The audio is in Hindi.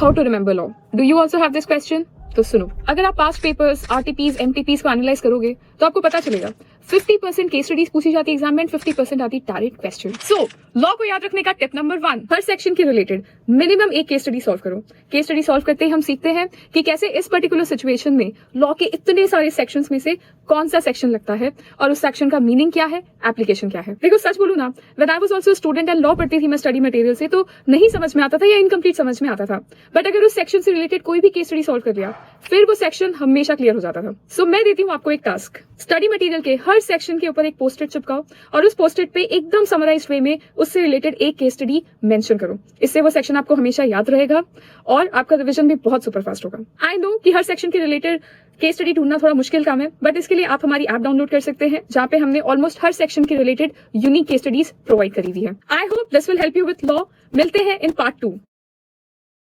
How to remember law. Do you also have this question? तो सुनो, अगर आप पास्ट पेपर्स, आरटीपीज, एमटीपीज को एनालाइज करोगे तो आपको पता चलेगा 50% केस स्टडीज पूछी जाती है एग्जाम में, 50% आती डायरेक्ट क्वेश्चन। सो लॉ को याद रखने का टिप नंबर 1, हर सेक्शन के रिलेटेड मिनिमम एक केस स्टडी सॉल्व करो। केस स्टडी सॉल्व करते ही हम सीखते हैं कि कैसे इस पर्टिकुलर सिचुएशन में लॉ के इतने सारे सेक्शंस में से कौन सा सेक्शन लगता है और उस सेक्शन का मीनिंग क्या है, एप्लीकेशन क्या है। देखो सच बोलूं ना, when I was also student and law पढ़ती थी मैं स्टडी मटेरियल से, तो नहीं समझ में आता था या इनकम्प्लीट समझ में आता था, बट अगर उस सेक्शन से रिलेटेड कोई भी केस स्टडी सॉल्व कर लिया फिर वो सेक्शन हमेशा क्लियर हो जाता था। सो मैं देती हूँ आपको एक टास्क, स्टडी मटेरियल के हर सेक्शन के ऊपर एक पोस्टेड चिपकाओ और उस पोस्टेड पे एकदम समराइज्ड वे में उससे रिलेटेड एक केस स्टडी मेंशन करो। इससे वो सेक्शन आपको हमेशा याद रहेगा और आपका रिवीजन भी बहुत सुपर फास्ट होगा। आई नो कि हर सेक्शन के रिलेटेड केस स्टडी ढूंढना थोड़ा मुश्किल काम है, बट इसके लिए आप हमारी ऐप डाउनलोड कर सकते हैं जहां पे हमने ऑलमोस्ट हर सेक्शन के related unique case studies provide करी हुई है। I hope this will help you with law. मिलते हैं इन पार्ट 2।